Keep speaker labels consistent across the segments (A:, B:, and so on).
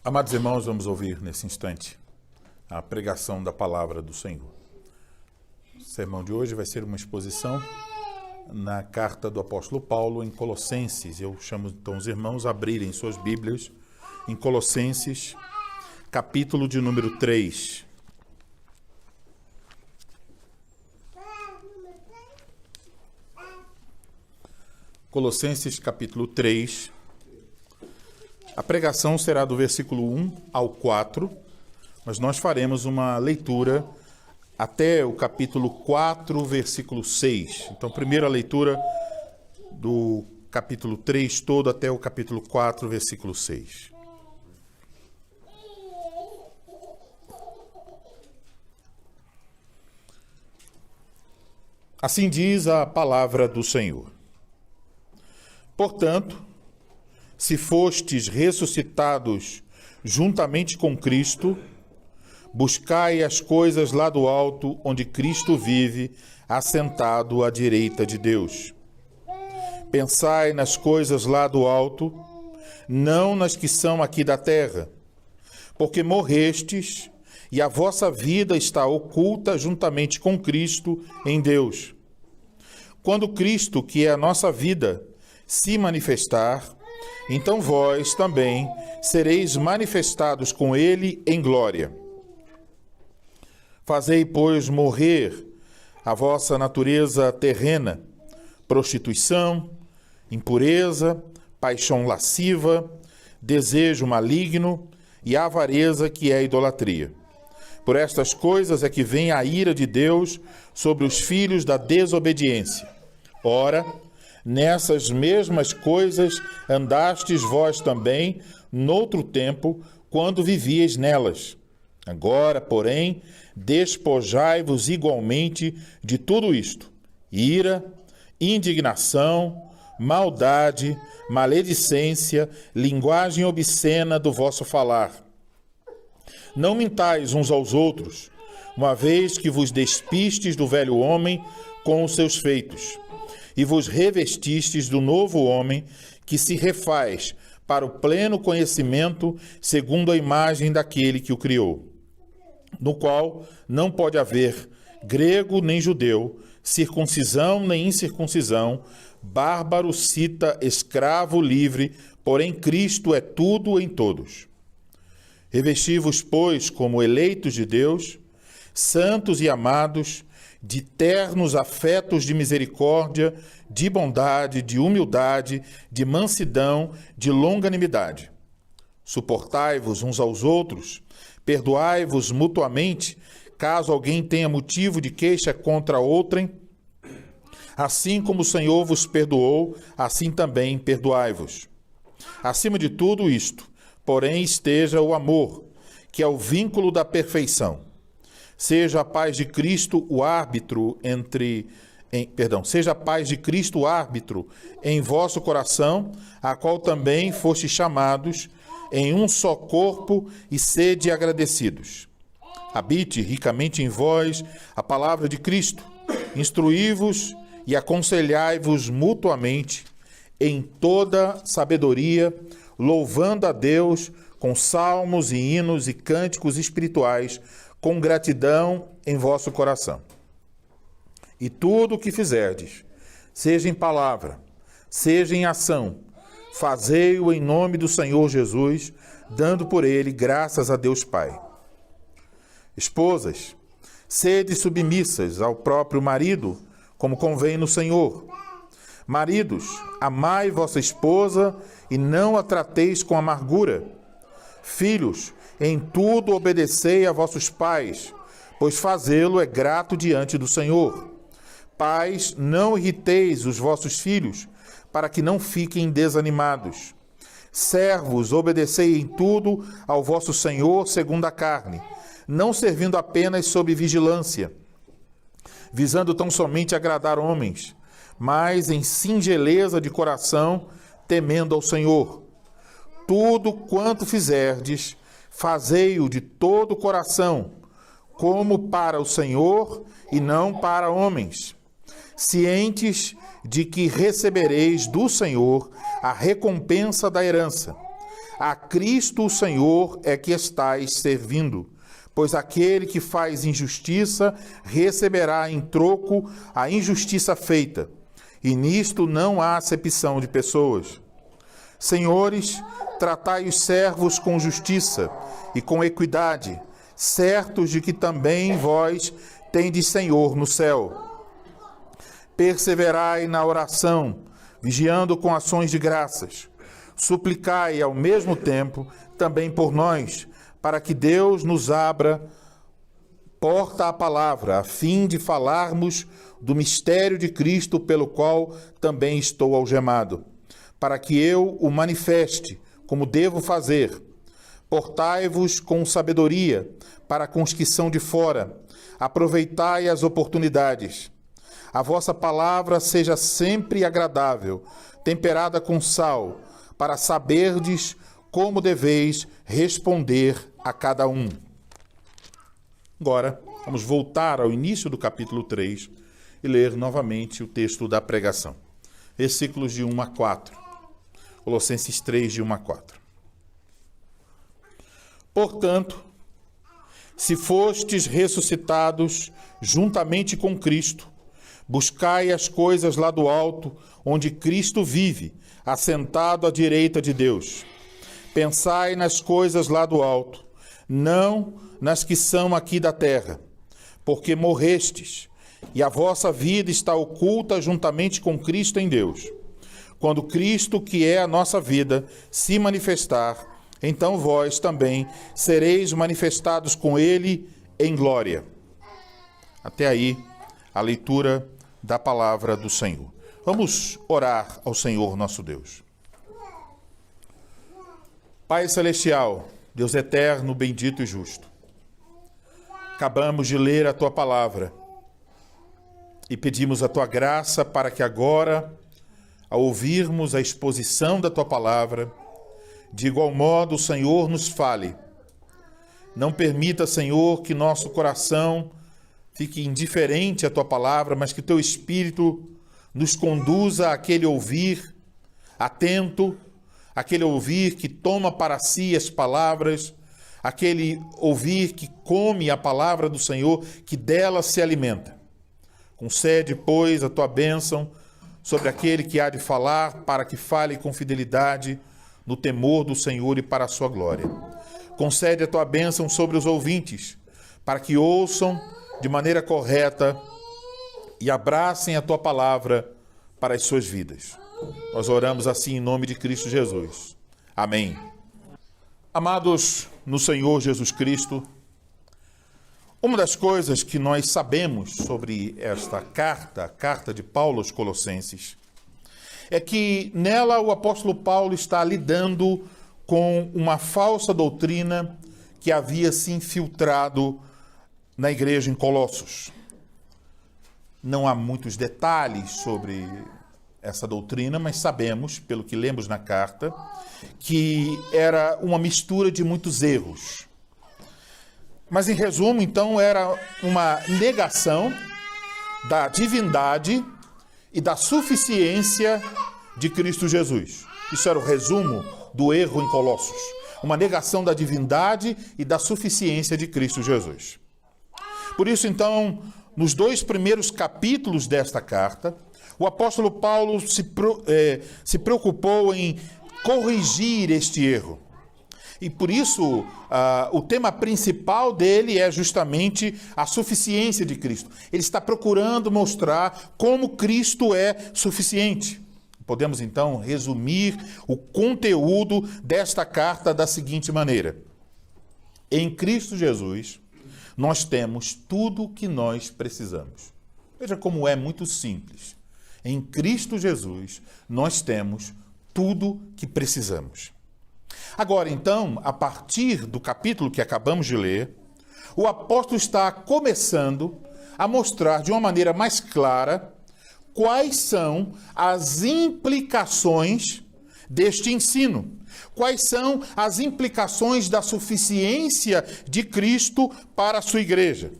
A: Amados irmãos, vamos ouvir nesse instante a pregação da palavra do Senhor. O sermão de hoje vai ser uma exposição na carta do apóstolo Paulo em Colossenses. Eu chamo então os irmãos a abrirem suas Bíblias em Colossenses, capítulo de número 3. Colossenses, capítulo 3. A pregação será do versículo 1 ao 4, mas nós faremos uma leitura até o capítulo 4, versículo 6. Então, primeiro a leitura do capítulo 3 todo até o capítulo 4, versículo 6. Assim diz a palavra do Senhor. Portanto, se fostes ressuscitados juntamente com Cristo, buscai as coisas lá do alto, onde Cristo vive, assentado à direita de Deus. Pensai nas coisas lá do alto, não nas que são aqui da terra, porque morrestes e a vossa vida está oculta juntamente com Cristo em Deus. Quando Cristo, que é a nossa vida, se manifestar, então vós também sereis manifestados com ele em glória. Fazei, pois, morrer a vossa natureza terrena, prostituição, impureza, paixão lasciva, desejo maligno e avareza, que é a idolatria. Por estas coisas é que vem a ira de Deus sobre os filhos da desobediência. Ora, nessas mesmas coisas andastes vós também, noutro tempo, quando vivíeis nelas. Agora, porém, despojai-vos igualmente de tudo isto: ira, indignação, maldade, maledicência, linguagem obscena do vosso falar. Não mintais uns aos outros, uma vez que vos despistes do velho homem com os seus feitos, e vos revestistes do novo homem, que se refaz para o pleno conhecimento, segundo a imagem daquele que o criou, no qual não pode haver grego nem judeu, circuncisão nem incircuncisão, bárbaro, cita, escravo, livre, porém Cristo é tudo em todos. Revesti-vos, pois, como eleitos de Deus, santos e amados, de ternos afetos de misericórdia, de bondade, de humildade, de mansidão, de longanimidade. Suportai-vos uns aos outros, perdoai-vos mutuamente, caso alguém tenha motivo de queixa contra outrem. Assim como o Senhor vos perdoou, assim também perdoai-vos. Acima de tudo isto, porém, esteja o amor, que é o vínculo da perfeição. Seja a paz de Cristo o árbitro seja a paz de Cristo o árbitro em vosso coração, a qual também fostes chamados em um só corpo, e sede agradecidos. Habite ricamente em vós a palavra de Cristo, instruí-vos e aconselhai-vos mutuamente em toda sabedoria, louvando a Deus com salmos e hinos e cânticos espirituais, com gratidão em vosso coração. E tudo o que fizerdes, seja em palavra, seja em ação, fazei-o em nome do Senhor Jesus, dando por ele graças a Deus Pai. Esposas, sede submissas ao próprio marido, como convém no Senhor. Maridos, amai vossa esposa e não a trateis com amargura. Filhos, em tudo obedecei a vossos pais, pois fazê-lo é grato diante do Senhor. Pais, não irriteis os vossos filhos, para que não fiquem desanimados. Servos, obedecei em tudo ao vosso Senhor segundo a carne, não servindo apenas sob vigilância, visando tão somente agradar homens, mas em singeleza de coração, temendo ao Senhor. Tudo quanto fizerdes, fazei-o de todo o coração, como para o Senhor e não para homens, cientes de que recebereis do Senhor a recompensa da herança. A Cristo o Senhor é que estais servindo, pois aquele que faz injustiça receberá em troco a injustiça feita, e nisto não há acepção de pessoas. Senhores, tratai os servos com justiça e com equidade, certos de que também vós tendes Senhor no céu. Perseverai na oração, vigiando com ações de graças. Suplicai ao mesmo tempo também por nós, para que Deus nos abra porta à palavra, a fim de falarmos do mistério de Cristo, pelo qual também estou algemado, para que eu o manifeste, como devo fazer. Portai-vos com sabedoria para com os que são de fora. Aproveitai as oportunidades. A vossa palavra seja sempre agradável, temperada com sal, para saberdes como deveis responder a cada um. Agora, vamos voltar ao início do capítulo 3 e ler novamente o texto da pregação. Versículos de 1 a 4. Colossenses 3, de 1 a 4. Portanto, se fostes ressuscitados juntamente com Cristo, buscai as coisas lá do alto, onde Cristo vive, assentado à direita de Deus. Pensai nas coisas lá do alto, não nas que são aqui da terra, porque morrestes, e a vossa vida está oculta juntamente com Cristo em Deus. Quando Cristo, que é a nossa vida, se manifestar, então vós também sereis manifestados com Ele em glória. Até aí, a leitura da palavra do Senhor. Vamos orar ao Senhor nosso Deus. Pai Celestial, Deus eterno, bendito e justo, acabamos de ler a Tua palavra e pedimos a Tua graça para que agora, ao ouvirmos a exposição da Tua palavra, de igual modo o Senhor nos fale. Não permita, Senhor, que nosso coração fique indiferente à Tua palavra, mas que Teu Espírito nos conduza àquele ouvir atento, aquele ouvir que toma para si as palavras, aquele ouvir que come a palavra do Senhor, que dela se alimenta. Concede, pois, a Tua bênção sobre aquele que há de falar, para que fale com fidelidade, no temor do Senhor e para a sua glória. Concede a Tua bênção sobre os ouvintes, para que ouçam de maneira correta e abracem a Tua palavra para as suas vidas. Nós oramos assim em nome de Cristo Jesus. Amém. Amados no Senhor Jesus Cristo, uma das coisas que nós sabemos sobre esta carta, a carta de Paulo aos Colossenses, é que nela o apóstolo Paulo está lidando com uma falsa doutrina que havia se infiltrado na igreja em Colossos. Não há muitos detalhes sobre essa doutrina, mas sabemos, pelo que lemos na carta, que era uma mistura de muitos erros. Mas, em resumo, então, era uma negação da divindade e da suficiência de Cristo Jesus. Isso era o resumo do erro em Colossos. Uma negação da divindade e da suficiência de Cristo Jesus. Por isso, então, nos 2 primeiros capítulos desta carta, o apóstolo Paulo se preocupou em corrigir este erro. E por isso, o tema principal dele é justamente a suficiência de Cristo. Ele está procurando mostrar como Cristo é suficiente. Podemos, então, resumir o conteúdo desta carta da seguinte maneira. Em Cristo Jesus, nós temos tudo o que nós precisamos. Veja como é muito simples. Em Cristo Jesus, nós temos tudo que precisamos. Agora, então, a partir do capítulo que acabamos de ler, o apóstolo está começando a mostrar de uma maneira mais clara quais são as implicações deste ensino. Quais são as implicações da suficiência de Cristo para a sua igreja.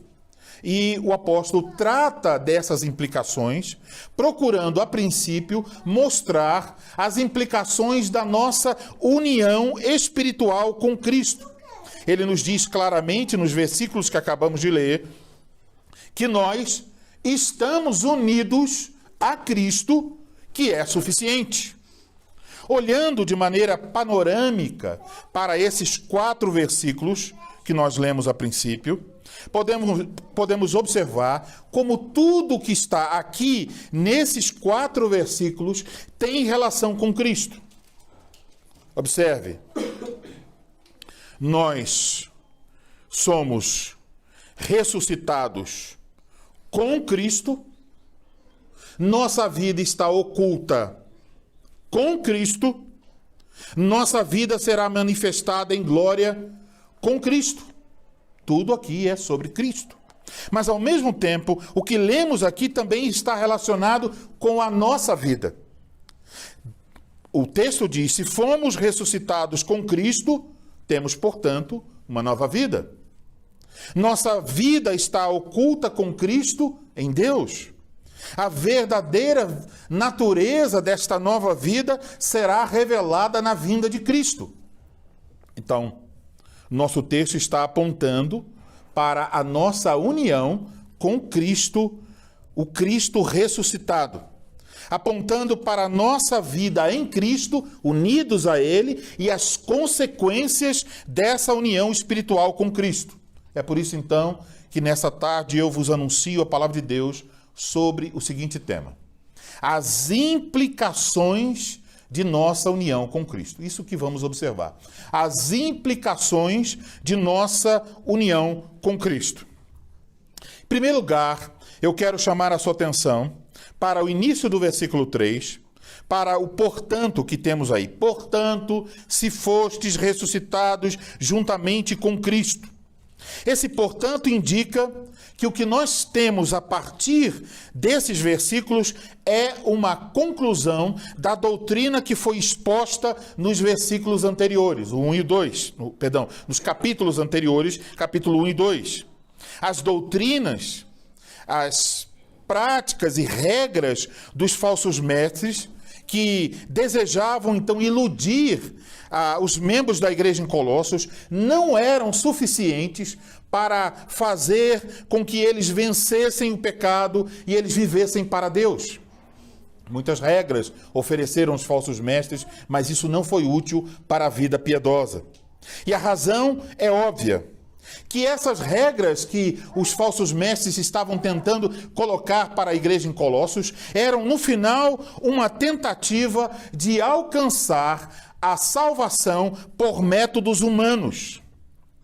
A: E o apóstolo trata dessas implicações, procurando, a princípio, mostrar as implicações da nossa união espiritual com Cristo. Ele nos diz claramente, nos versículos que acabamos de ler, que nós estamos unidos a Cristo, que é suficiente. Olhando de maneira panorâmica para esses 4 versículos que nós lemos a princípio, podemos observar como tudo que está aqui nesses 4 versículos tem relação com Cristo. Observe, nós somos ressuscitados com Cristo, nossa vida está oculta com Cristo, nossa vida será manifestada em glória com Cristo. Tudo aqui é sobre Cristo. Mas, ao mesmo tempo, o que lemos aqui também está relacionado com a nossa vida. O texto diz: se fomos ressuscitados com Cristo, temos, portanto, uma nova vida. Nossa vida está oculta com Cristo em Deus. A verdadeira natureza desta nova vida será revelada na vinda de Cristo. Então, nosso texto está apontando para a nossa união com Cristo, o Cristo ressuscitado. Apontando para a nossa vida em Cristo, unidos a Ele, e as consequências dessa união espiritual com Cristo. É por isso, então, que nessa tarde eu vos anuncio a palavra de Deus sobre o seguinte tema: as implicações de nossa união com Cristo. Isso que vamos observar. As implicações de nossa união com Cristo. Em primeiro lugar, eu quero chamar a sua atenção para o início do versículo 3, para o portanto que temos aí. Portanto, se fostes ressuscitados juntamente com Cristo. Esse, portanto, indica que o que nós temos a partir desses versículos é uma conclusão da doutrina que foi exposta nos versículos anteriores, o 1 e 2, nos capítulos anteriores, capítulo 1 e 2. As doutrinas, as práticas e regras dos falsos mestres que desejavam, então, iludir os membros da igreja em Colossos não eram suficientes para fazer com que eles vencessem o pecado e eles vivessem para Deus. Muitas regras ofereceram os falsos mestres, mas isso não foi útil para a vida piedosa. E a razão é óbvia, que essas regras que os falsos mestres estavam tentando colocar para a igreja em Colossos eram, no final, uma tentativa de alcançar a salvação por métodos humanos.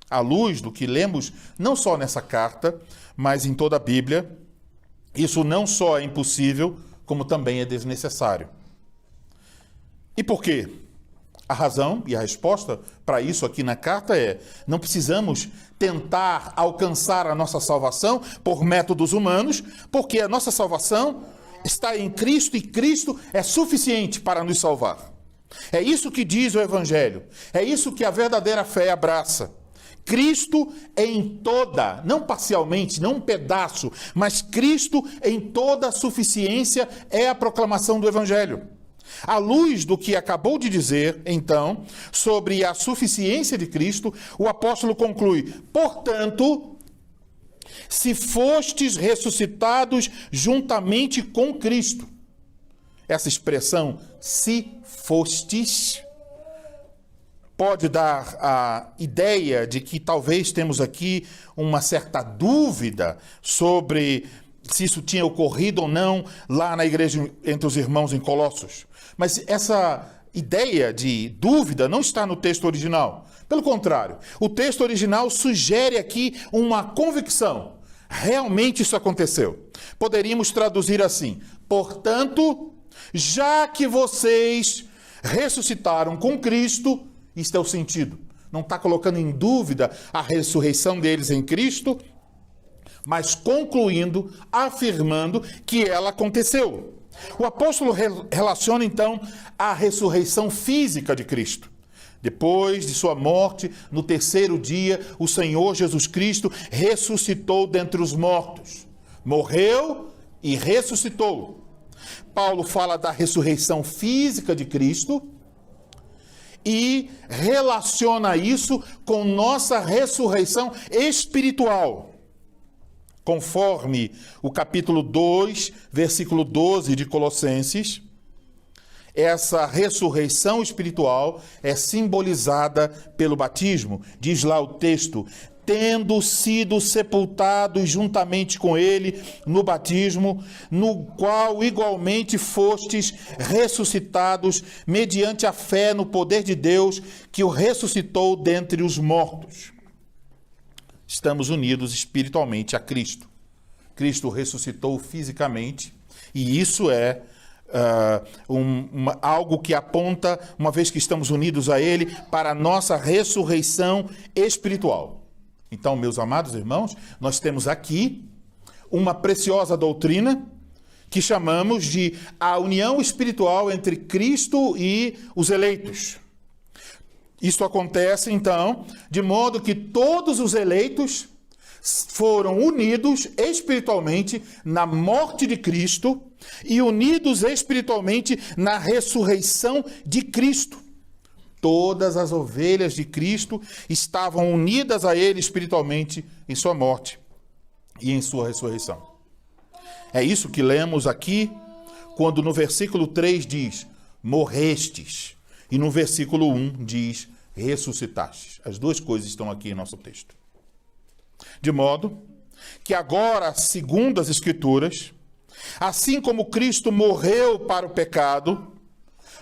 A: À luz do que lemos, não só nessa carta, mas em toda a Bíblia, isso não só é impossível, como também é desnecessário. E por quê? A razão e a resposta para isso aqui na carta é: não precisamos tentar alcançar a nossa salvação por métodos humanos, porque a nossa salvação está em Cristo e Cristo é suficiente para nos salvar. É isso que diz o Evangelho, é isso que a verdadeira fé abraça. Cristo em toda, não parcialmente, não um pedaço, mas Cristo em toda a suficiência é a proclamação do Evangelho. À luz do que acabou de dizer, então, sobre a suficiência de Cristo, o apóstolo conclui: portanto, se fostes ressuscitados juntamente com Cristo. Essa expressão, se fostes, pode dar a ideia de que talvez temos aqui uma certa dúvida sobre se isso tinha ocorrido ou não lá na igreja entre os irmãos em Colossos. Mas essa ideia de dúvida não está no texto original. Pelo contrário, o texto original sugere aqui uma convicção. Realmente isso aconteceu. Poderíamos traduzir assim: portanto, já que vocês ressuscitaram com Cristo, isto é o sentido. Não está colocando em dúvida a ressurreição deles em Cristo, mas concluindo, afirmando que ela aconteceu. O apóstolo relaciona, então, a ressurreição física de Cristo. Depois de sua morte, no terceiro dia, o Senhor Jesus Cristo ressuscitou dentre os mortos. Morreu e ressuscitou. Paulo fala da ressurreição física de Cristo e relaciona isso com nossa ressurreição espiritual. Conforme o capítulo 2, versículo 12 de Colossenses, essa ressurreição espiritual é simbolizada pelo batismo. Diz lá o texto: tendo sido sepultados juntamente com ele no batismo, no qual igualmente fostes ressuscitados mediante a fé no poder de Deus, que o ressuscitou dentre os mortos. Estamos unidos espiritualmente a Cristo. Cristo ressuscitou fisicamente, e isso é algo que aponta, uma vez que estamos unidos a Ele, para a nossa ressurreição espiritual. Então, meus amados irmãos, nós temos aqui uma preciosa doutrina que chamamos de a união espiritual entre Cristo e os eleitos. Isso acontece, então, de modo que todos os eleitos foram unidos espiritualmente na morte de Cristo e unidos espiritualmente na ressurreição de Cristo. Todas as ovelhas de Cristo estavam unidas a Ele espiritualmente em sua morte e em sua ressurreição. É isso que lemos aqui, quando no versículo 3 diz, morrestes, e no versículo 1 diz, ressuscitastes. As duas coisas estão aqui em nosso texto. De modo que agora, segundo as Escrituras, assim como Cristo morreu para o pecado,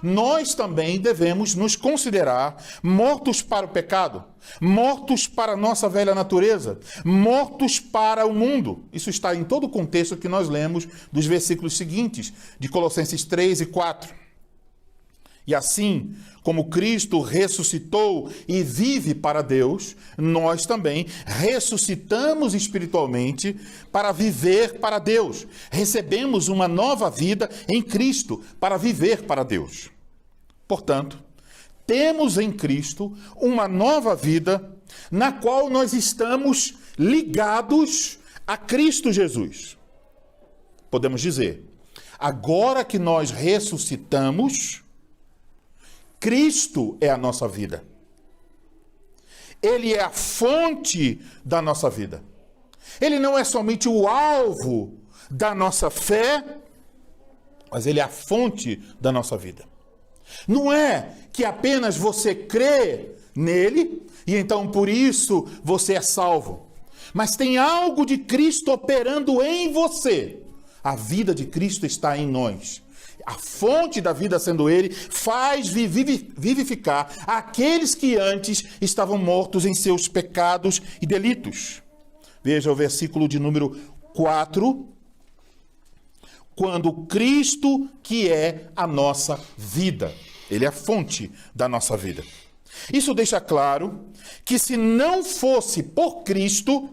A: nós também devemos nos considerar mortos para o pecado, mortos para a nossa velha natureza, mortos para o mundo. Isso está em todo o contexto que nós lemos dos versículos seguintes, de Colossenses 3 e 4. E assim como Cristo ressuscitou e vive para Deus, nós também ressuscitamos espiritualmente para viver para Deus. Recebemos uma nova vida em Cristo para viver para Deus. Portanto, temos em Cristo uma nova vida na qual nós estamos ligados a Cristo Jesus. Podemos dizer, agora que nós ressuscitamos, Cristo é a nossa vida. Ele é a fonte da nossa vida. Ele não é somente o alvo da nossa fé, mas ele é a fonte da nossa vida. Não é que apenas você crê nele e então por isso você é salvo. Mas tem algo de Cristo operando em você. A vida de Cristo está em nós. A fonte da vida sendo Ele, faz vivificar aqueles que antes estavam mortos em seus pecados e delitos. Veja o versículo de número 4. Quando Cristo, que é a nossa vida, Ele é a fonte da nossa vida. Isso deixa claro que se não fosse por Cristo,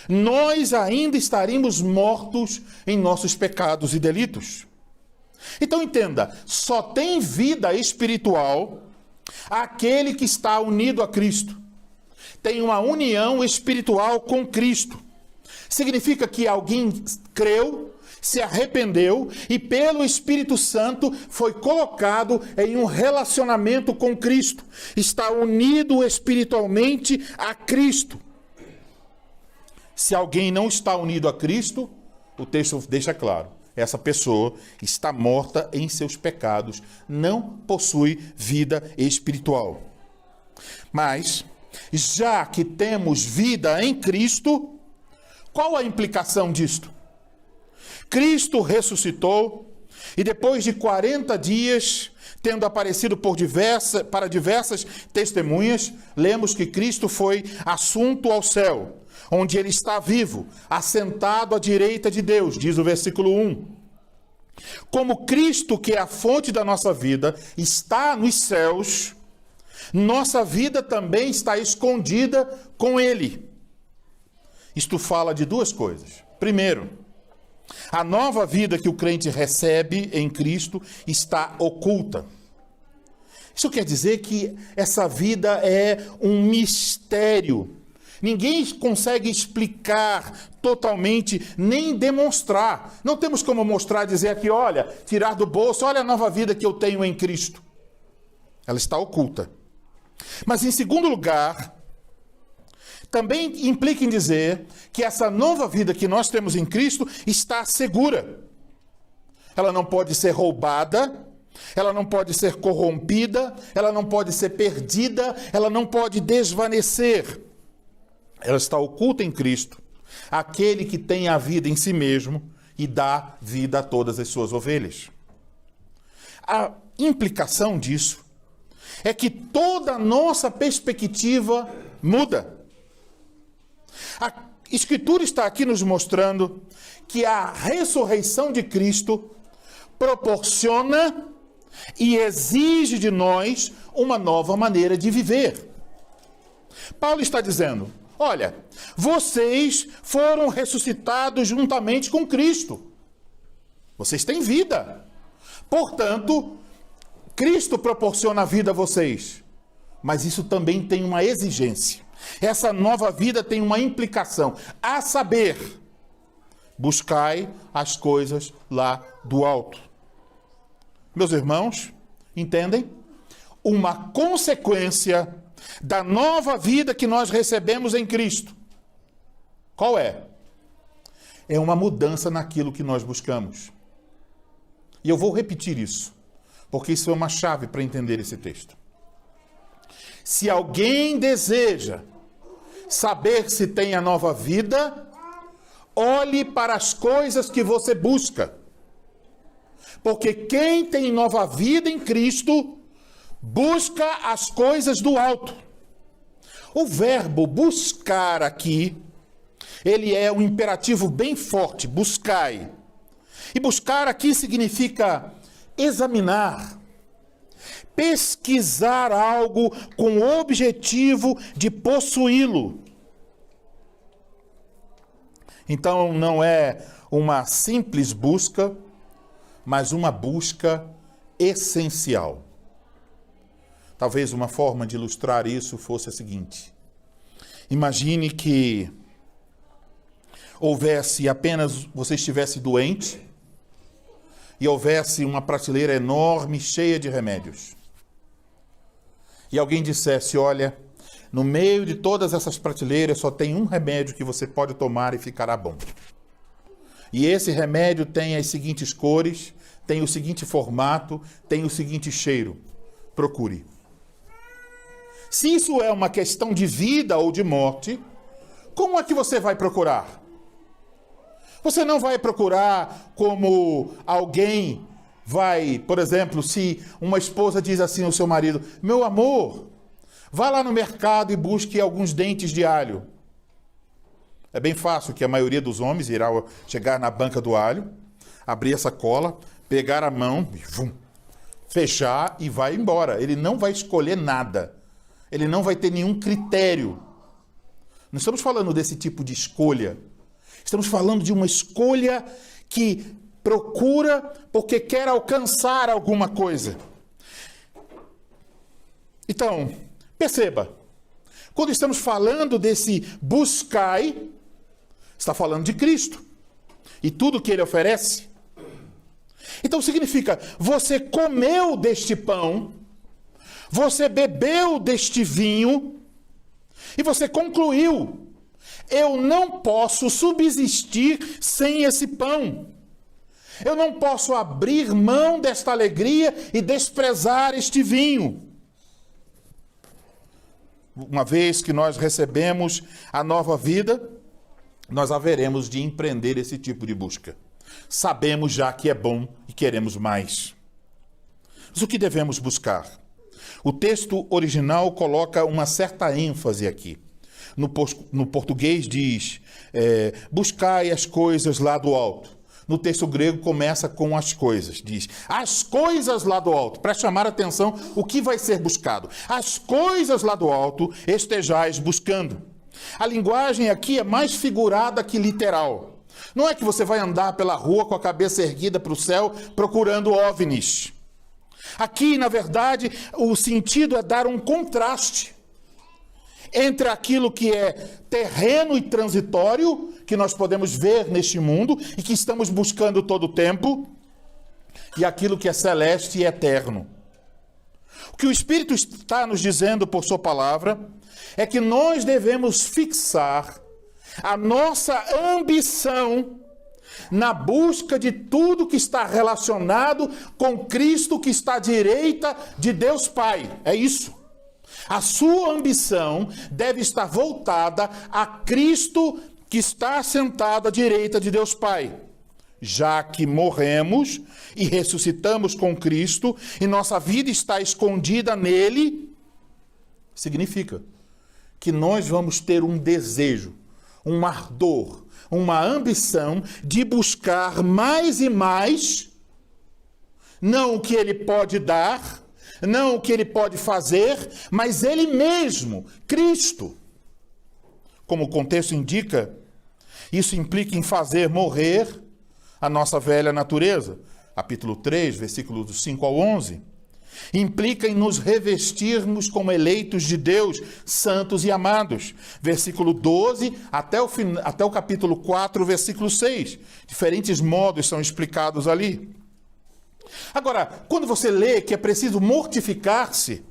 A: nós ainda estaríamos mortos em nossos pecados e delitos. Então entenda, só tem vida espiritual aquele que está unido a Cristo. Tem uma união espiritual com Cristo. Significa que alguém creu, se arrependeu e pelo Espírito Santo foi colocado em um relacionamento com Cristo. Está unido espiritualmente a Cristo. Se alguém não está unido a Cristo, o texto deixa claro. Essa pessoa está morta em seus pecados, não possui vida espiritual. Mas, já que temos vida em Cristo, qual a implicação disto? Cristo ressuscitou e depois de 40 dias, tendo aparecido para diversas testemunhas, lemos que Cristo foi assunto ao céu, onde ele está vivo, assentado à direita de Deus, diz o versículo 1. Como Cristo, que é a fonte da nossa vida, está nos céus, nossa vida também está escondida com Ele. Isto fala de duas coisas. Primeiro, a nova vida que o crente recebe em Cristo está oculta. Isso quer dizer que essa vida é um mistério. Ninguém consegue explicar totalmente, nem demonstrar. Não temos como mostrar, dizer aqui, olha, tirar do bolso, olha a nova vida que eu tenho em Cristo. Ela está oculta. Mas em segundo lugar, também implica em dizer que essa nova vida que nós temos em Cristo está segura. Ela não pode ser roubada, ela não pode ser corrompida, ela não pode ser perdida, ela não pode desvanecer. Ela está oculta em Cristo, aquele que tem a vida em si mesmo e dá vida a todas as suas ovelhas. A implicação disso é que toda a nossa perspectiva muda. A Escritura está aqui nos mostrando que a ressurreição de Cristo proporciona e exige de nós uma nova maneira de viver. Paulo está dizendo, olha, vocês foram ressuscitados juntamente com Cristo. Vocês têm vida. Portanto, Cristo proporciona a vida a vocês. Mas isso também tem uma exigência. Essa nova vida tem uma implicação. A saber, buscai as coisas lá do alto. Meus irmãos, entendem? Uma consequência da nova vida que nós recebemos em Cristo. Qual é? É uma mudança naquilo que nós buscamos. E eu vou repetir isso, porque isso é uma chave para entender esse texto. Se alguém deseja saber se tem a nova vida, olhe para as coisas que você busca. Porque quem tem nova vida em Cristo, busca as coisas do alto. O verbo buscar aqui, ele é um imperativo bem forte, buscai. E buscar aqui significa examinar, pesquisar algo com o objetivo de possuí-lo. Então não é uma simples busca, mas uma busca essencial. Talvez uma forma de ilustrar isso fosse a seguinte. Imagine que houvesse apenas, você estivesse doente e houvesse uma prateleira enorme, cheia de remédios. E alguém dissesse, olha, no meio de todas essas prateleiras só tem um remédio que você pode tomar e ficará bom. E esse remédio tem as seguintes cores, tem o seguinte formato, tem o seguinte cheiro. Procure. Se isso é uma questão de vida ou de morte, como é que você vai procurar? Você não vai procurar como alguém vai, por exemplo, se uma esposa diz assim ao seu marido, meu amor, vá lá no mercado e busque alguns dentes de alho. É bem fácil que a maioria dos homens irá chegar na banca do alho, abrir a sacola, pegar a mão, fechar e vai embora. Ele não vai escolher nada. Ele não vai ter nenhum critério. Não estamos falando desse tipo de escolha. Estamos falando de uma escolha que procura porque quer alcançar alguma coisa. Então, perceba, quando estamos falando desse buscai, está falando de Cristo e tudo que Ele oferece. Então significa, você comeu deste pão, você bebeu deste vinho e você concluiu, eu não posso subsistir sem esse pão. Eu não posso abrir mão desta alegria e desprezar este vinho. Uma vez que nós recebemos a nova vida, nós haveremos de empreender esse tipo de busca. Sabemos já que é bom e queremos mais. Mas o que devemos buscar? O texto original coloca uma certa ênfase aqui. No português diz, buscai as coisas lá do alto. No texto grego começa com as coisas, diz, as coisas lá do alto. Para chamar a atenção, o que vai ser buscado? As coisas lá do alto estejais buscando. A linguagem aqui é mais figurada que literal. Não é que você vai andar pela rua com a cabeça erguida para o céu procurando OVNIs. Aqui, na verdade, o sentido é dar um contraste entre aquilo que é terreno e transitório, que nós podemos ver neste mundo e que estamos buscando todo o tempo, e aquilo que é celeste e eterno. O que o Espírito está nos dizendo por sua palavra é que nós devemos fixar a nossa ambição na busca de tudo que está relacionado com Cristo que está à direita de Deus Pai. É isso. A sua ambição deve estar voltada a Cristo que está sentado à direita de Deus Pai. Já que morremos e ressuscitamos com Cristo e nossa vida está escondida nele, significa que nós vamos ter um desejo, um ardor, uma ambição de buscar mais e mais, não o que ele pode dar, não o que ele pode fazer, mas ele mesmo, Cristo. Como o contexto indica, isso implica em fazer morrer a nossa velha natureza. Capítulo 3, versículos 5 ao 11. Implica em nos revestirmos como eleitos de Deus, santos e amados. Versículo 12 até o capítulo 4, versículo 6. Diferentes modos são explicados ali. Agora, quando você lê que é preciso mortificar-se,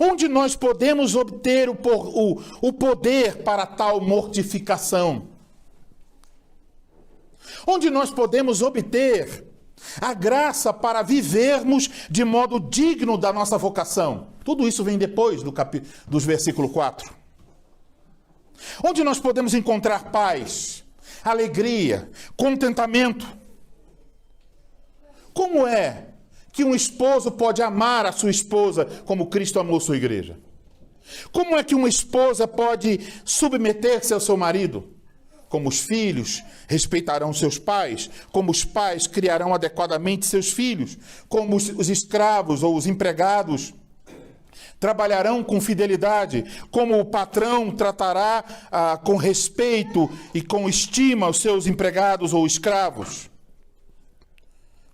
A: onde nós podemos obter o poder para tal mortificação? Onde nós podemos obter a graça para vivermos de modo digno da nossa vocação? Tudo isso vem depois dos versículo 4. Onde nós podemos encontrar paz, alegria, contentamento? Como é que um esposo pode amar a sua esposa como Cristo amou sua igreja? Como é que uma esposa pode submeter-se ao seu marido? Como os filhos respeitarão seus pais, como os pais criarão adequadamente seus filhos, como os escravos ou os empregados trabalharão com fidelidade, como o patrão tratará com respeito e com estima os seus empregados ou escravos.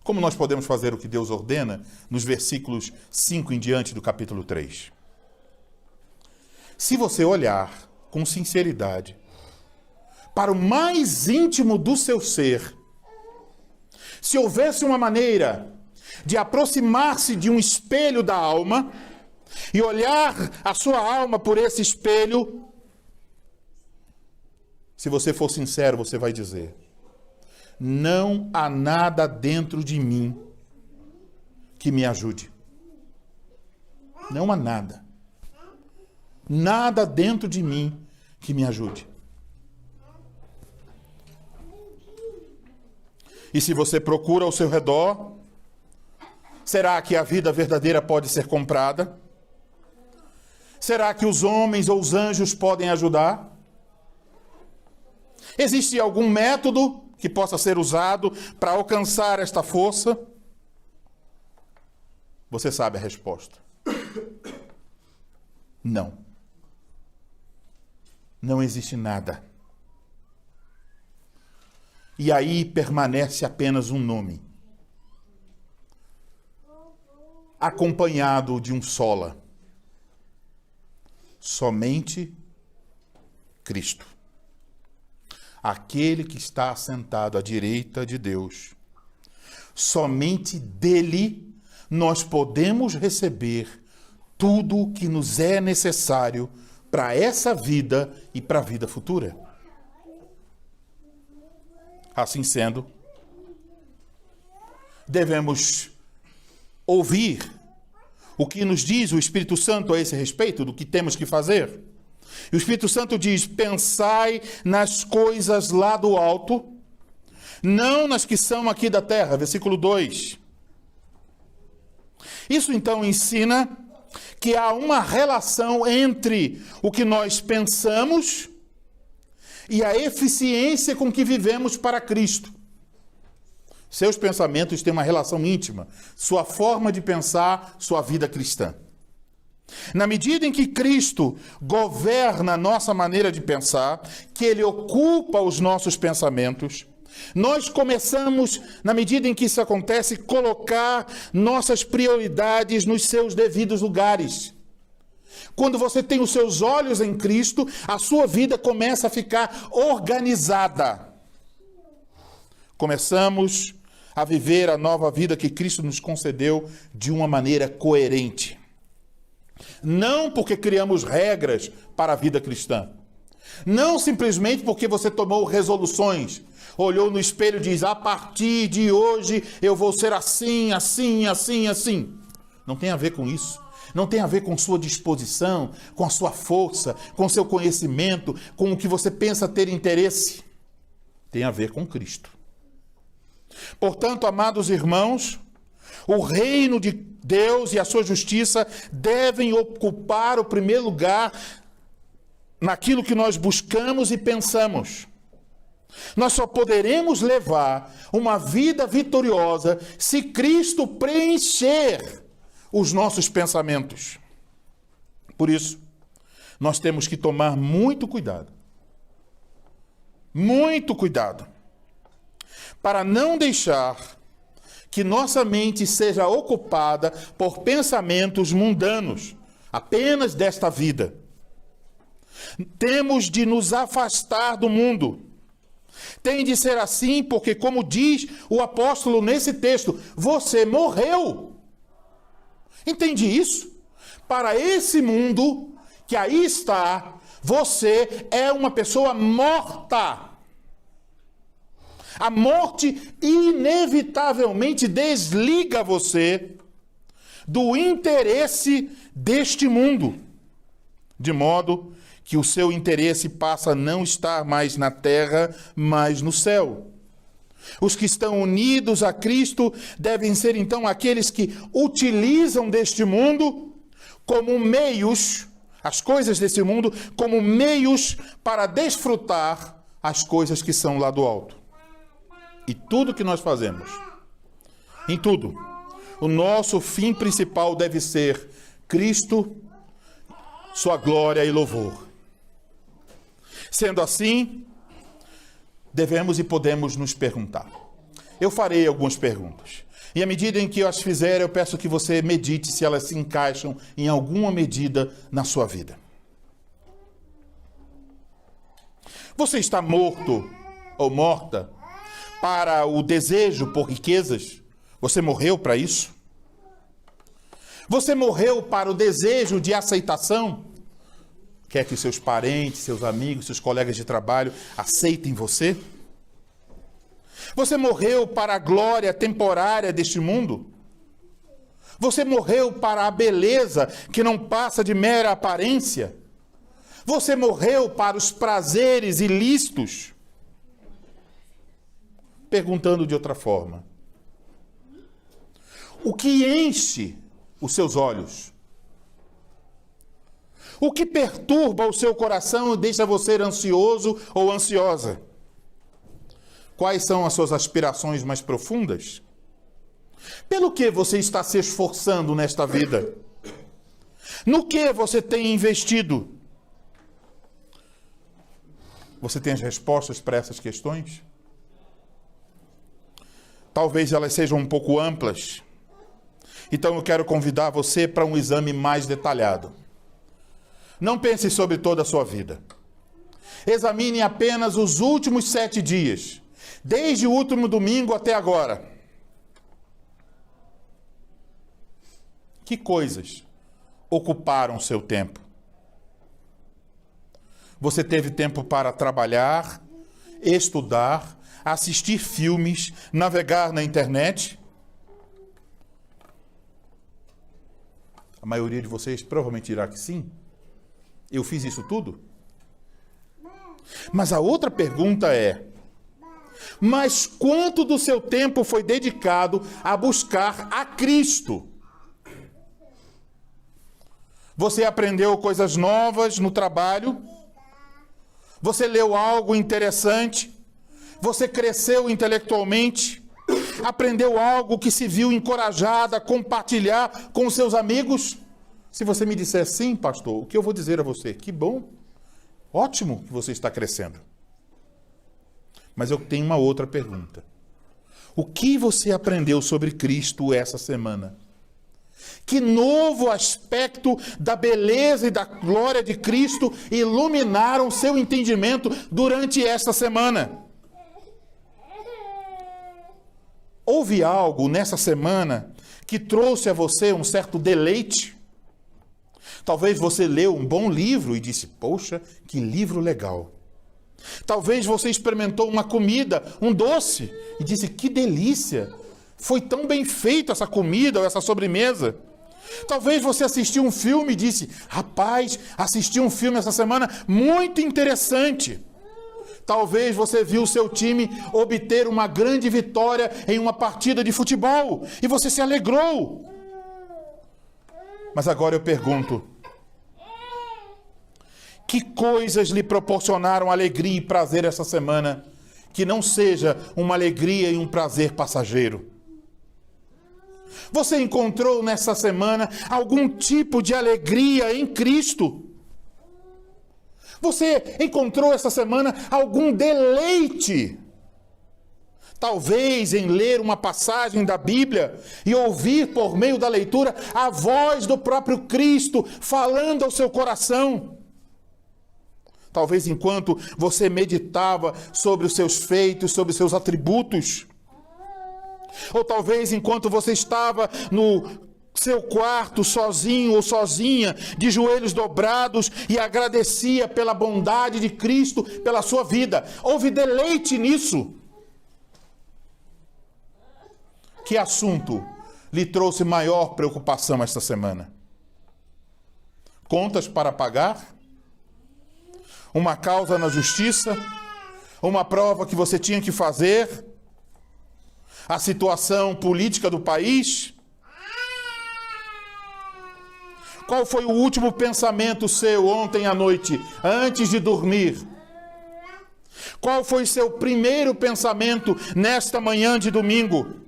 A: Como nós podemos fazer o que Deus ordena nos versículos 5 em diante do capítulo 3? Se você olhar com sinceridade para o mais íntimo do seu ser, se houvesse uma maneira de aproximar-se de um espelho da alma e olhar a sua alma por esse espelho, se você for sincero, você vai dizer: não há nada dentro de mim que me ajude. Não há nada. Nada dentro de mim que me ajude. E se você procura ao seu redor, será que a vida verdadeira pode ser comprada? Será que os homens ou os anjos podem ajudar? Existe algum método que possa ser usado para alcançar esta força? Você sabe a resposta. Não. Não existe nada. E aí permanece apenas um nome, acompanhado de um sola: somente Cristo. Aquele que está assentado à direita de Deus. Somente dele nós podemos receber tudo o que nos é necessário para essa vida e para a vida futura. Assim sendo, devemos ouvir o que nos diz o Espírito Santo a esse respeito, do que temos que fazer. E o Espírito Santo diz: pensai nas coisas lá do alto, não nas que são aqui da terra. Versículo 2. Isso então ensina que há uma relação entre o que nós pensamos e a eficiência com que vivemos para Cristo. Seus pensamentos têm uma relação íntima, sua forma de pensar, sua vida cristã. Na medida em que Cristo governa a nossa maneira de pensar, que Ele ocupa os nossos pensamentos, Nós começamos, na medida em que isso acontece, colocar nossas prioridades nos seus devidos lugares. Quando você tem os seus olhos em Cristo, a sua vida começa a ficar organizada. Começamos a viver a nova vida que Cristo nos concedeu de uma maneira coerente. Não porque criamos regras para a vida cristã. Não simplesmente porque você tomou resoluções, olhou no espelho e diz, a partir de hoje eu vou ser assim, assim, assim, assim. Não tem a ver com isso. Não tem a ver com sua disposição, com a sua força, com o seu conhecimento, com o que você pensa ter interesse. Tem a ver com Cristo. Portanto, amados irmãos, o reino de Deus e a sua justiça devem ocupar o primeiro lugar naquilo que nós buscamos e pensamos. Nós só poderemos levar uma vida vitoriosa se Cristo preencher os nossos pensamentos. Por isso, nós temos que tomar muito cuidado, para não deixar que nossa mente seja ocupada por pensamentos mundanos, apenas desta vida. Temos de nos afastar do mundo. Tem de ser assim porque, como diz o apóstolo nesse texto, você morreu. Entende isso? Para esse mundo que aí está, você é uma pessoa morta. A morte inevitavelmente desliga você do interesse deste mundo, de modo que o seu interesse passa a não estar mais na terra, mas no céu. Os que estão unidos a Cristo devem ser, então, aqueles que utilizam deste mundo como meios, as coisas desse mundo, como meios para desfrutar as coisas que são lá do alto. E tudo que nós fazemos, em tudo, o nosso fim principal deve ser Cristo, sua glória e louvor. Sendo assim, devemos e podemos nos perguntar. Eu farei algumas perguntas. E à medida em que eu as fizer, eu peço que você medite se elas se encaixam em alguma medida na sua vida. Você está morto ou morta para o desejo por riquezas? Você morreu para isso? Você morreu para o desejo de aceitação? Quer que seus parentes, seus amigos, seus colegas de trabalho aceitem você? Você morreu para a glória temporária deste mundo? Você morreu para a beleza que não passa de mera aparência? Você morreu para os prazeres ilícitos? Perguntando de outra forma, o que enche os seus olhos? O que perturba o seu coração e deixa você ansioso ou ansiosa? Quais são as suas aspirações mais profundas? Pelo que você está se esforçando nesta vida? No que você tem investido? Você tem as respostas para essas questões? Talvez elas sejam um pouco amplas. Então eu quero convidar você para um exame mais detalhado. Não pense sobre toda a sua vida. Examine apenas os últimos 7 dias, desde o último domingo até agora. Que coisas ocuparam seu tempo? Você teve tempo para trabalhar, estudar, assistir filmes, navegar na internet? A maioria de vocês provavelmente dirá que sim. Eu fiz isso tudo? Mas a outra pergunta é: mas quanto do seu tempo foi dedicado a buscar a Cristo? Você aprendeu coisas novas no trabalho? Você leu algo interessante? Você cresceu intelectualmente? Aprendeu algo que se viu encorajado a compartilhar com os seus amigos? Se você me disser sim, pastor, o que eu vou dizer a você? Que bom, ótimo que você está crescendo. Mas eu tenho uma outra pergunta. O que você aprendeu sobre Cristo essa semana? Que novo aspecto da beleza e da glória de Cristo iluminaram seu entendimento durante esta semana? Houve algo nessa semana que trouxe a você um certo deleite? Talvez você leu um bom livro e disse, poxa, que livro legal. Talvez você experimentou uma comida, um doce, e disse, que delícia. Foi tão bem feita essa comida ou essa sobremesa. Talvez você assistiu um filme e disse, rapaz, assisti um filme essa semana muito interessante. Talvez você viu o seu time obter uma grande vitória em uma partida de futebol e você se alegrou. Mas agora eu pergunto, que coisas lhe proporcionaram alegria e prazer essa semana, que não seja uma alegria e um prazer passageiro? Você encontrou nessa semana algum tipo de alegria em Cristo? Você encontrou essa semana algum deleite? Talvez em ler uma passagem da Bíblia e ouvir por meio da leitura a voz do próprio Cristo falando ao seu coração. Talvez enquanto você meditava sobre os seus feitos, sobre os seus atributos. Ou talvez enquanto você estava no seu quarto sozinho ou sozinha, de joelhos dobrados e agradecia pela bondade de Cristo, pela sua vida. Houve deleite nisso. Que assunto lhe trouxe maior preocupação esta semana? Contas para pagar? Uma causa na justiça? Uma prova que você tinha que fazer? A situação política do país? Qual foi o último pensamento seu ontem à noite, antes de dormir? Qual foi seu primeiro pensamento nesta manhã de domingo?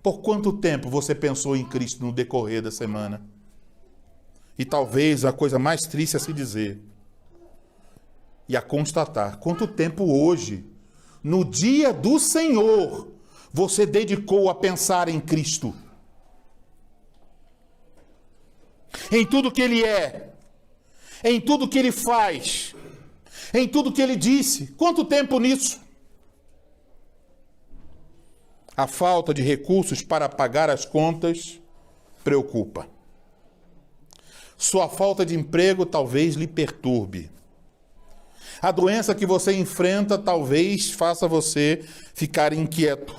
A: Por quanto tempo você pensou em Cristo no decorrer da semana? E talvez a coisa mais triste a se dizer e a constatar, quanto tempo hoje, no dia do Senhor, você dedicou a pensar em Cristo? Em tudo que Ele é, em tudo que Ele faz, em tudo que Ele disse. Quanto tempo nisso? A falta de recursos para pagar as contas preocupa. Sua falta de emprego talvez lhe perturbe. A doença que você enfrenta talvez faça você ficar inquieto.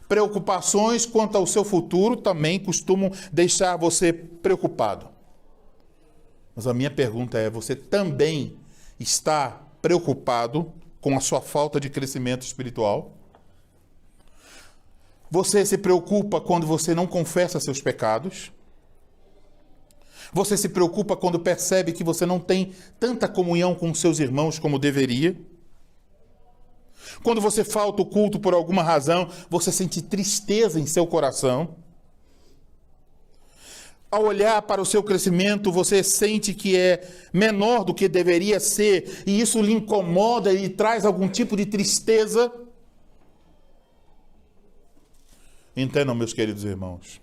A: Preocupações quanto ao seu futuro também costumam deixar você preocupado. Mas a minha pergunta é, você também está preocupado com a sua falta de crescimento espiritual? Você se preocupa quando você não confessa seus pecados? Você se preocupa quando percebe que você não tem tanta comunhão com seus irmãos como deveria? Quando você falta o culto por alguma razão, você sente tristeza em seu coração? Ao olhar para o seu crescimento, você sente que é menor do que deveria ser e isso lhe incomoda e traz algum tipo de tristeza? Entendam, meus queridos irmãos,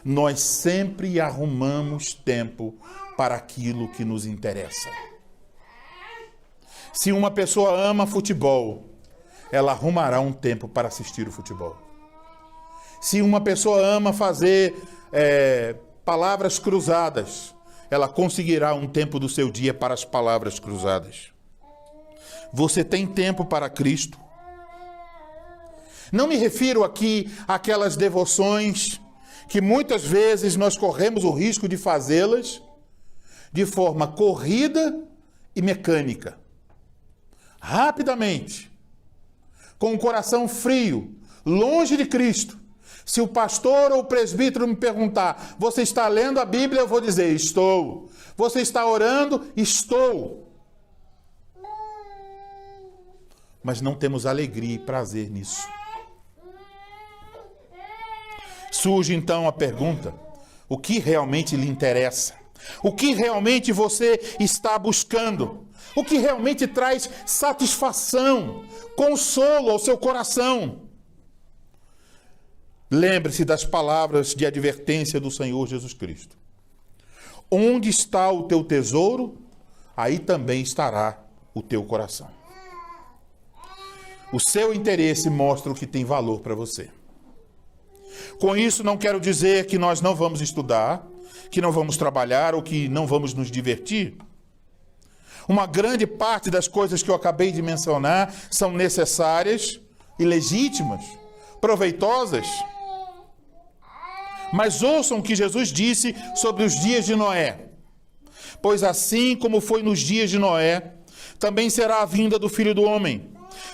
A: nós sempre arrumamos tempo para aquilo que nos interessa. Se uma pessoa ama futebol, ela arrumará um tempo para assistir o futebol. Se uma pessoa ama fazer palavras cruzadas, ela conseguirá um tempo do seu dia para as palavras cruzadas. Você tem tempo para Cristo? Não me refiro aqui àquelas devoções que muitas vezes nós corremos o risco de fazê-las de forma corrida e mecânica. Rapidamente, com o coração frio, longe de Cristo. Se o pastor ou o presbítero me perguntar, você está lendo a Bíblia? Eu vou dizer, estou. Você está orando? Estou. Mas não temos alegria e prazer nisso. Surge então a pergunta, o que realmente lhe interessa? O que realmente você está buscando? O que realmente traz satisfação, consolo ao seu coração? Lembre-se das palavras de advertência do Senhor Jesus Cristo. Onde está o teu tesouro, aí também estará o teu coração. O seu interesse mostra o que tem valor para você. Com isso, não quero dizer que nós não vamos estudar, que não vamos trabalhar ou que não vamos nos divertir. Uma grande parte das coisas que eu acabei de mencionar são necessárias e legítimas, proveitosas. Mas ouçam o que Jesus disse sobre os dias de Noé. Pois assim como foi nos dias de Noé, também será a vinda do Filho do Homem.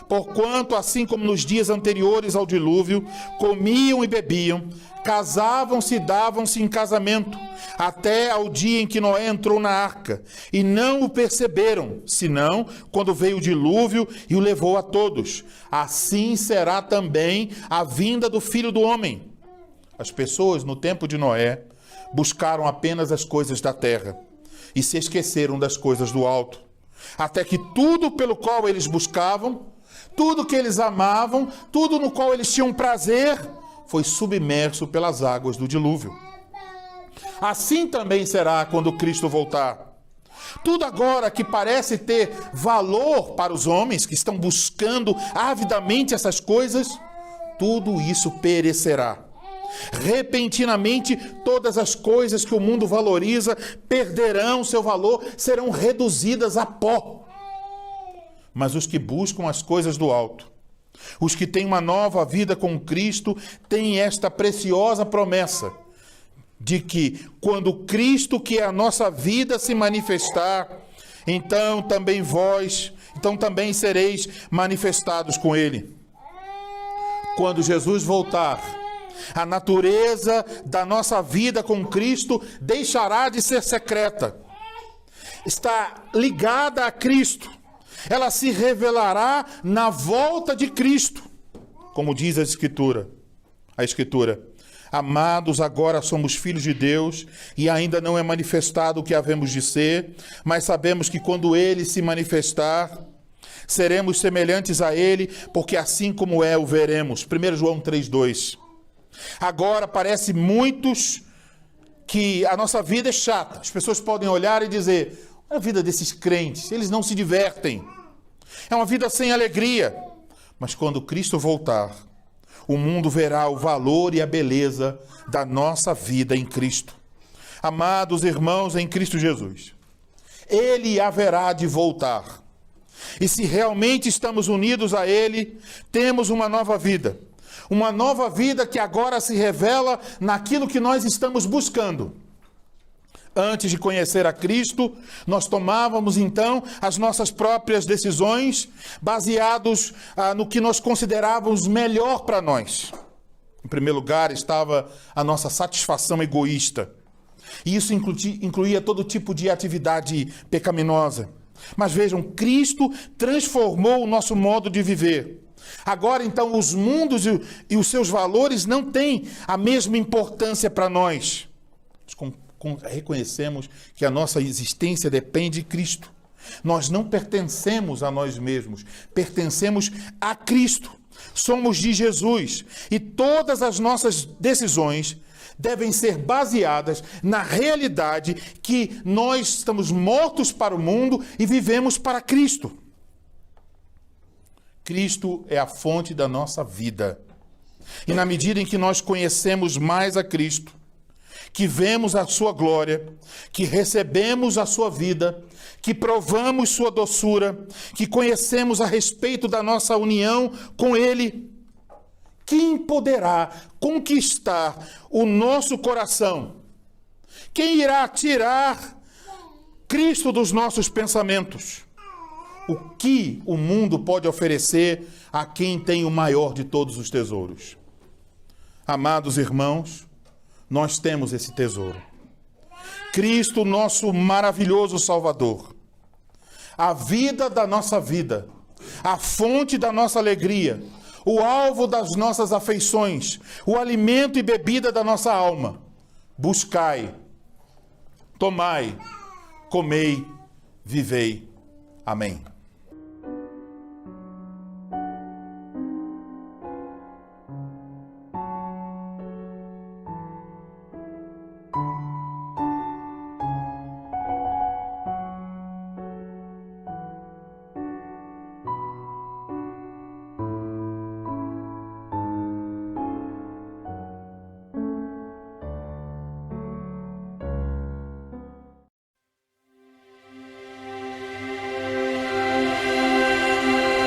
A: Porquanto, assim como nos dias anteriores ao dilúvio, comiam e bebiam, casavam-se e davam-se em casamento, até ao dia em que Noé entrou na arca, e não o perceberam, senão quando veio o dilúvio e o levou a todos. Assim será também a vinda do Filho do Homem. As pessoas, no tempo de Noé, buscaram apenas as coisas da terra e se esqueceram das coisas do alto. Até que tudo pelo qual eles buscavam, tudo que eles amavam, tudo no qual eles tinham prazer, foi submerso pelas águas do dilúvio. Assim também será quando Cristo voltar. Tudo agora que parece ter valor para os homens que estão buscando avidamente essas coisas, tudo isso perecerá. Repentinamente, todas as coisas que o mundo valoriza perderão seu valor, serão reduzidas a pó. Mas os que buscam as coisas do alto, os que têm uma nova vida com Cristo, têm esta preciosa promessa de que quando Cristo, que é a nossa vida, se manifestar, então também sereis manifestados com Ele. Quando Jesus voltar, a natureza da nossa vida com Cristo deixará de ser secreta. Está ligada a Cristo. Ela se revelará na volta de Cristo. Como diz a Escritura. Amados, agora somos filhos de Deus e ainda não é manifestado o que havemos de ser, mas sabemos que quando Ele se manifestar, seremos semelhantes a Ele, porque assim como é, o veremos. 1 João 3,2. Agora parece muitos que a nossa vida é chata. As pessoas podem olhar e dizer: olha a vida desses crentes, eles não se divertem. É uma vida sem alegria. Mas quando Cristo voltar, o mundo verá o valor e a beleza da nossa vida em Cristo. Amados irmãos em Cristo Jesus, Ele haverá de voltar. E se realmente estamos unidos a Ele, temos uma nova vida. Uma nova vida que agora se revela naquilo que nós estamos buscando. Antes de conhecer a Cristo, nós tomávamos então as nossas próprias decisões, baseados no que nós considerávamos melhor para nós. Em primeiro lugar estava a nossa satisfação egoísta. E isso incluía todo tipo de atividade pecaminosa. Mas vejam, Cristo transformou o nosso modo de viver. Agora, então, os mundos e os seus valores não têm a mesma importância para nós. Reconhecemos que a nossa existência depende de Cristo. Nós não pertencemos a nós mesmos, pertencemos a Cristo. Somos de Jesus e todas as nossas decisões devem ser baseadas na realidade que nós estamos mortos para o mundo e vivemos para Cristo. Cristo é a fonte da nossa vida. E na medida em que nós conhecemos mais a Cristo, que vemos a sua glória, que recebemos a sua vida, que provamos sua doçura, que conhecemos a respeito da nossa união com Ele, quem poderá conquistar o nosso coração? Quem irá tirar Cristo dos nossos pensamentos? O que o mundo pode oferecer a quem tem o maior de todos os tesouros? Amados irmãos, nós temos esse tesouro. Cristo, nosso maravilhoso Salvador. A vida da nossa vida, a fonte da nossa alegria, o alvo das nossas afeições, o alimento e bebida da nossa alma. Buscai Tomai, comei, vivei. Amém.